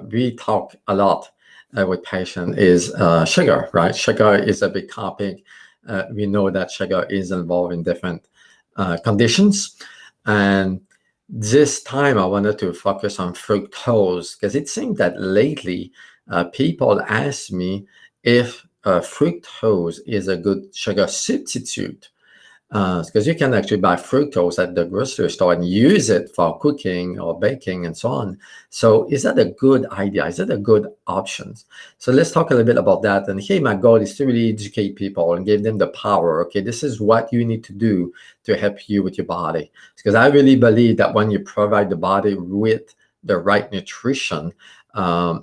we talk a lot with patients is sugar, right? Sugar is a big topic. We know that sugar is involved in different conditions. And this time I wanted to focus on fructose because it seems that lately people ask me if fructose is a good sugar substitute, because you can actually buy fructose at the grocery store and use it for cooking or baking and so on. So is that a good idea? Is that a good option? So let's talk a little bit about that. And here my goal is to really educate people and give them the power. Okay, this is what you need to do to help you with your body. Because I really believe that when you provide the body with the right nutrition,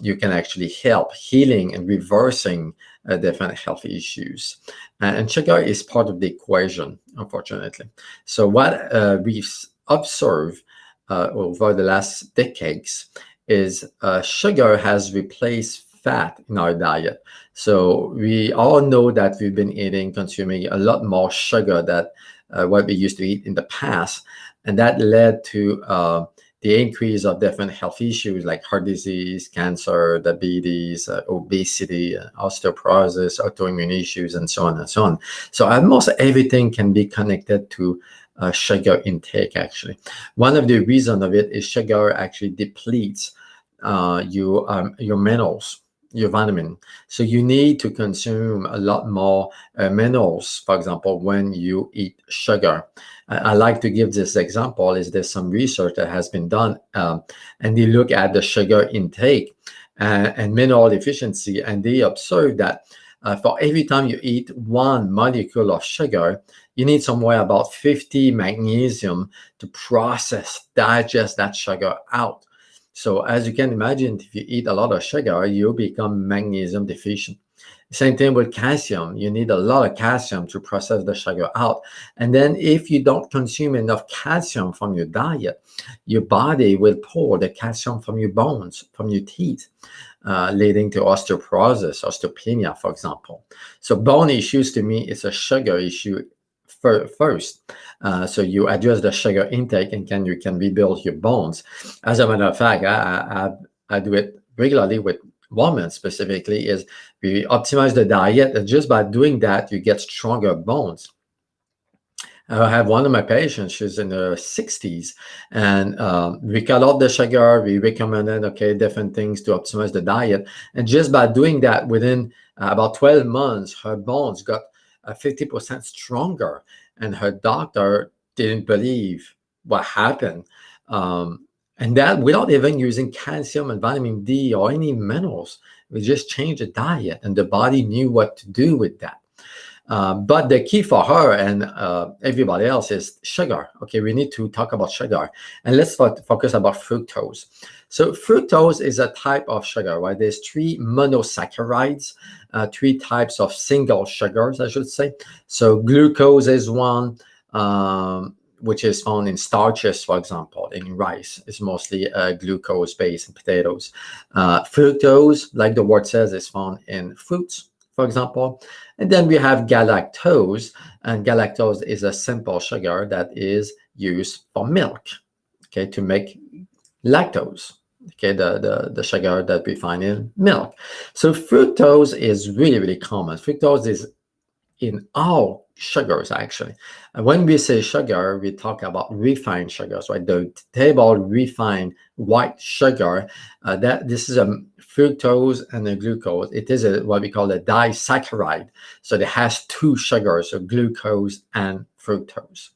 you can actually help healing and reversing different health issues. And sugar is part of the equation, unfortunately. So what we've observed over the last decades is sugar has replaced fat in our diet. So we all know that we've been consuming a lot more sugar than what we used to eat in the past. And that led to the increase of different health issues like heart disease, cancer, diabetes, obesity, osteoporosis, autoimmune issues, and so on and so on. So almost everything can be connected to sugar intake, actually. One of the reasons of it is sugar actually depletes your minerals, your vitamin. So you need to consume a lot more minerals, for example, when you eat sugar. I like to give this example is there's some research that has been done and they look at the sugar intake and mineral deficiency, and they observe that for every time you eat one molecule of sugar, you need somewhere about 50 magnesium to digest that sugar out. So as you can imagine, if you eat a lot of sugar, you become magnesium deficient. Same thing with calcium. You need a lot of calcium to process the sugar out. And then if you don't consume enough calcium from your diet, your body will pull the calcium from your bones, from your teeth, leading to osteoporosis, osteopenia, for example. So bone issues to me is a sugar issue first. So you address the sugar intake and you can rebuild your bones. As a matter of fact, I do it regularly with women specifically, is we optimize the diet, and just by doing that, you get stronger bones. I have one of my patients, she's in her 60s, and we cut out the sugar, we recommended, different things to optimize the diet. And just by doing that, within about 12 months, her bones got 50% stronger, and her doctor didn't believe what happened. And that without even using calcium and vitamin D or any minerals. We just changed the diet, and the body knew what to do with that. But the key for her and everybody else is sugar. Okay, we need to talk about sugar. And let's focus about fructose. So fructose is a type of sugar, right? There's 3 monosaccharides, 3 types of single sugars, I should say. So glucose is one, which is found in starches, for example, in rice. It's mostly glucose-based in potatoes. Fructose, like the word says, is found in fruits, for example. And then we have galactose, and galactose is a simple sugar that is used for milk, to make lactose, the sugar that we find in milk. So fructose is really, really common. Fructose is in all sugars, actually. And when we say sugar, we talk about refined sugars, right? The table refined white sugar, this is a fructose and a glucose. It is what we call a disaccharide. So it has 2 sugars, so glucose and fructose.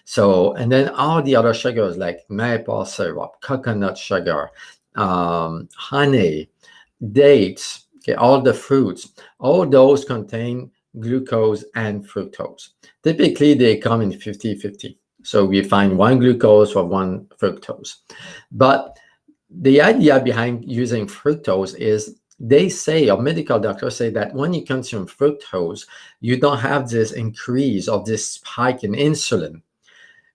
So, and then all the other sugars like maple syrup, coconut sugar, honey, dates, all the fruits, all those contain glucose and fructose. Typically, they come in 50-50. So we find 1 glucose or 1 fructose. But the idea behind using fructose is they say, or medical doctors say, that when you consume fructose, you don't have this increase of this spike in insulin,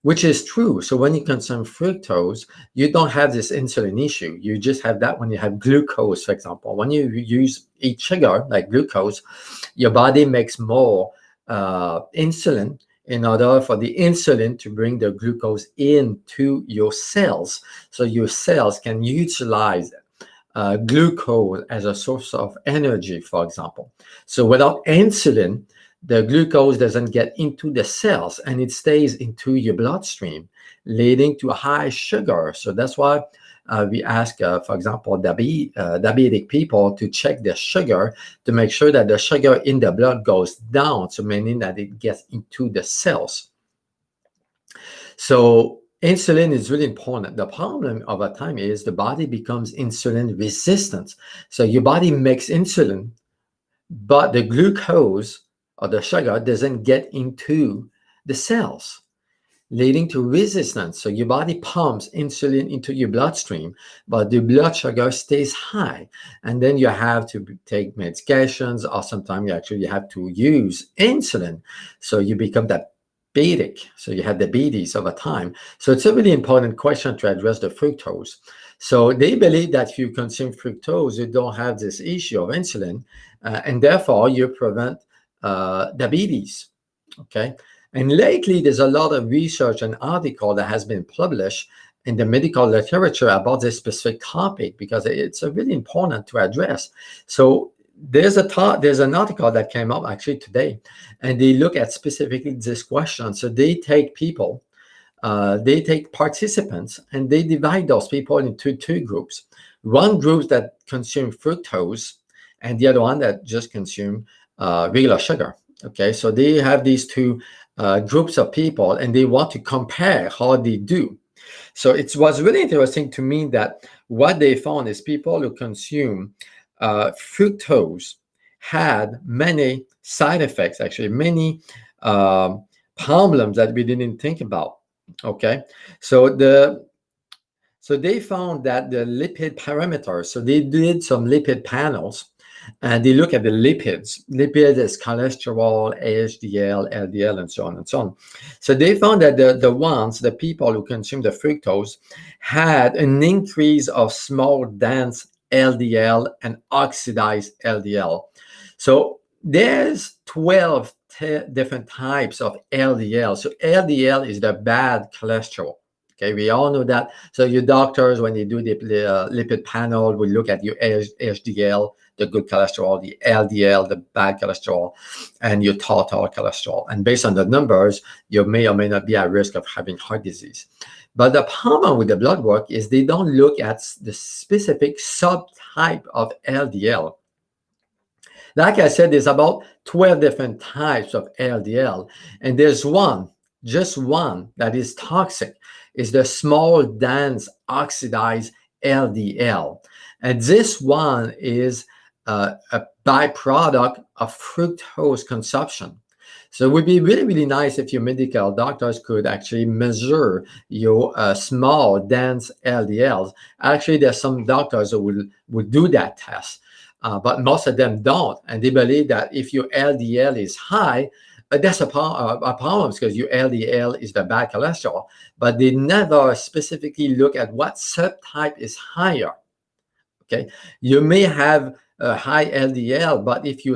which is true. So when you consume fructose, you don't have this insulin issue. You just have that when you have glucose, for example. When you eat sugar, like glucose, your body makes more insulin in order for the insulin to bring the glucose into your cells. So your cells can utilize glucose as a source of energy, for example. So without insulin, the glucose doesn't get into the cells and it stays into your bloodstream, leading to high sugar. So that's why we ask, for example, diabetic people to check their sugar to make sure that the sugar in the blood goes down, so meaning that it gets into the cells. So insulin is really important. The problem over time is the body becomes insulin resistant. So your body makes insulin, but the glucose or the sugar doesn't get into the cells, leading to resistance. So your body pumps insulin into your bloodstream, but the blood sugar stays high. And then you have to take medications, or sometimes you actually have to use insulin. So you become diabetic. So you have diabetes over time. So it's a really important question to address the fructose. So they believe that if you consume fructose, you don't have this issue of insulin, and therefore you prevent diabetes. Okay. And lately, there's a lot of research and article that has been published in the medical literature about this specific topic because it's really important to address. So there's an article that came up actually today, and they look at specifically this question. So they take people, they take participants, and they divide those people into two groups. One group that consume fructose, and the other one that just consume regular sugar. Okay, so they have these two groups of people, and they want to compare how they do. So it was really interesting to me that what they found is people who consume fructose had many side effects, actually many problems that we didn't think about. Okay, so they found that the lipid parameters. So they did some lipid panels. And they look at the lipids. Lipids is cholesterol, HDL, LDL, and so on and so on. So they found that the people who consumed the fructose had an increase of small, dense LDL and oxidized LDL. So there's 12 different types of LDL. So LDL is the bad cholesterol. Okay, we all know that. So your doctors, when they do the lipid panel, will look at your HDL, the good cholesterol, the LDL, the bad cholesterol, and your total cholesterol. And based on the numbers, you may or may not be at risk of having heart disease. But the problem with the blood work is they don't look at the specific subtype of LDL. Like I said, there's about 12 different types of LDL, and there's just one that is toxic, is the small, dense, oxidized LDL. And this one is a byproduct of fructose consumption. So it would be really, really nice if your medical doctors could actually measure your small, dense LDLs. Actually, there's some doctors who would do that test, but most of them don't. And they believe that if your LDL is high, that's a problem because your LDL is the bad cholesterol, but they never specifically look at what subtype is higher. Okay, you may have a high LDL, but if your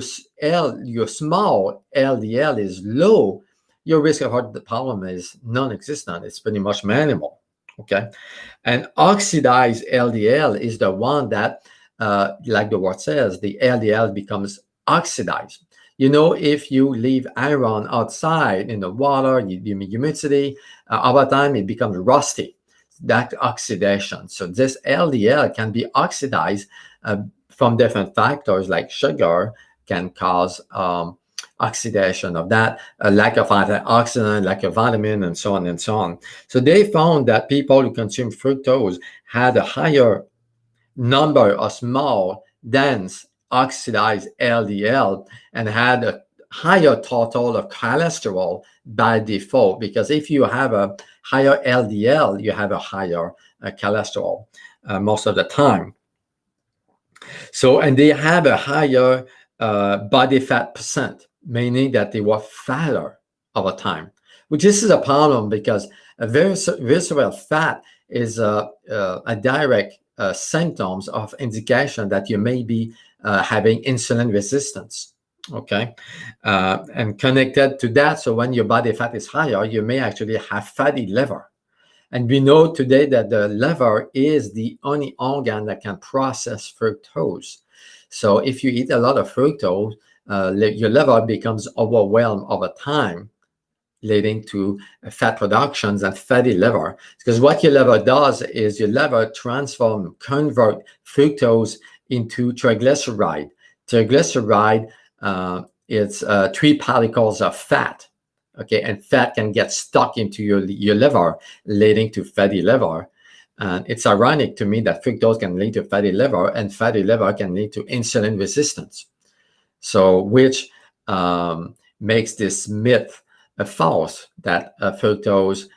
small LDL is low, your risk of heart problem is non-existent. It's pretty much minimal. Okay, and oxidized LDL is the one that, like the word says, the LDL becomes oxidized. You know, if you leave iron outside in the water, the humidity, over time it becomes rusty. That oxidation. So this LDL can be oxidized from different factors, like sugar can cause oxidation of that, a lack of antioxidant, lack of vitamin, and so on and so on. So they found that people who consume fructose had a higher number of small, dense, oxidized LDL and had a higher total of cholesterol by default, because if you have a higher LDL, you have a higher cholesterol most of the time. So, and they have a higher body fat percent, meaning that they were fatter over time, which this is a problem because a visceral fat is a direct symptoms of indication that you may be having insulin resistance. Okay, and connected to that, so when your body fat is higher, you may actually have fatty liver. And we know today that the liver is the only organ that can process fructose. So if you eat a lot of fructose, your liver becomes overwhelmed over time, leading to fat productions and fatty liver. Because what your liver does is your liver convert fructose into triglyceride. Triglyceride, it's 3 particles of fat. Okay, and fat can get stuck into your liver, leading to fatty liver. And it's ironic to me that fructose can lead to fatty liver, and fatty liver can lead to insulin resistance. So, which makes this myth false that fructose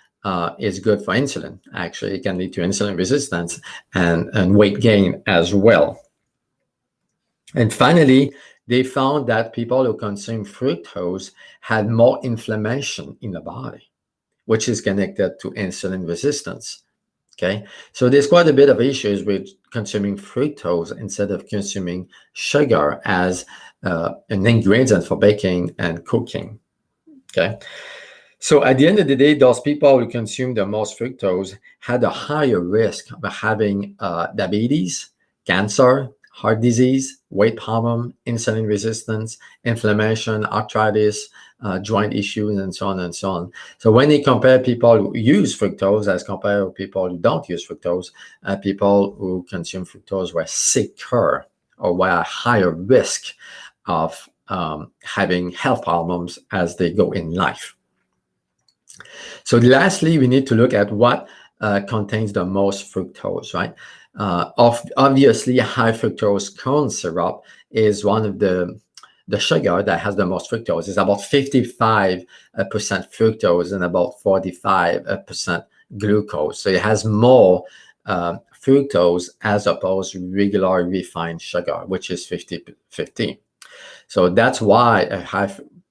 is good for insulin. Actually, it can lead to insulin resistance and weight gain as well. And finally, they found that people who consume fructose had more inflammation in the body, which is connected to insulin resistance. Okay, so there's quite a bit of issues with consuming fructose instead of consuming sugar as an ingredient for baking and cooking. Okay, so at the end of the day, those people who consume the most fructose had a higher risk of having diabetes, cancer, heart disease, weight problem, insulin resistance, inflammation, arthritis, joint issues, and so on and so on. So when you compare people who use fructose as compared to people who don't use fructose, people who consume fructose were sicker or were at higher risk of having health problems as they go in life. So lastly, we need to look at what contains the most fructose, right? Obviously, high fructose corn syrup is one of the sugar that has the most fructose. It's about 55% fructose and about 45% glucose. So it has more fructose as opposed to regular refined sugar, which is 50-50. So that's why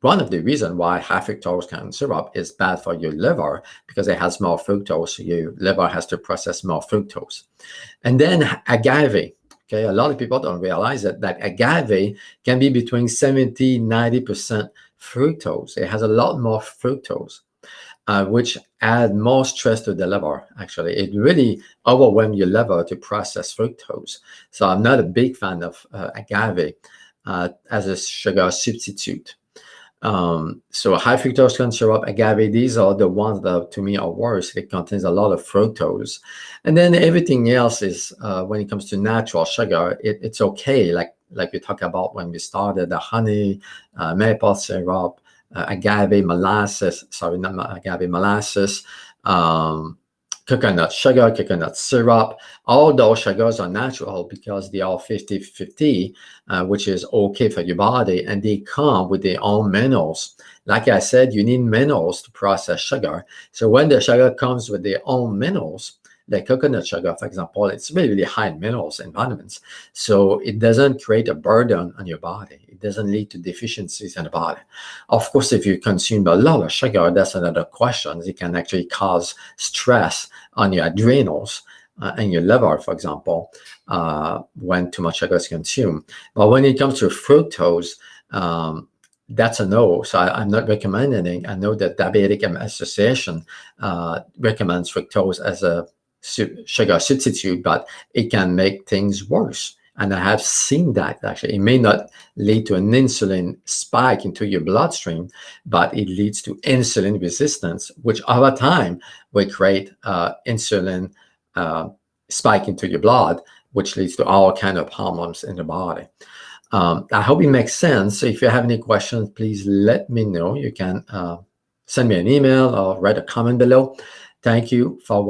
one of the reasons why high fructose corn syrup is bad for your liver, because it has more fructose. So your liver has to process more fructose. And then agave. Okay, a lot of people don't realize that agave can be between 70-90% fructose. It has a lot more fructose, which add more stress to the liver. Actually, it really overwhelms your liver to process fructose. So I'm not a big fan of agave as a sugar substitute. So high fructose corn syrup, agave, these are the ones that to me are worse. It contains a lot of fructose. And then everything else is, when it comes to natural sugar, it's okay. Like we talked about when we started, the honey, maple syrup, agave molasses, coconut sugar, coconut syrup, all those sugars are natural because they are 50-50, which is okay for your body, and they come with their own minerals. Like I said, you need minerals to process sugar. So when the sugar comes with their own minerals, like coconut sugar, for example, it's really, really high in minerals and vitamins. So it doesn't create a burden on your body. It doesn't lead to deficiencies in the body. Of course, if you consume a lot of sugar, that's another question. It can actually cause stress on your adrenals and your liver, for example, when too much sugar is consumed. But when it comes to fructose, that's a no. So I'm not recommending it. I know that Diabetic Association recommends fructose as a sugar substitute, but it can make things worse. And I have seen that actually. It may not lead to an insulin spike into your bloodstream, but it leads to insulin resistance, which over time will create insulin spike into your blood, which leads to all kinds of hormones in the body. I hope it makes sense. If you have any questions, please let me know. You can send me an email or write a comment below. Thank you for watching.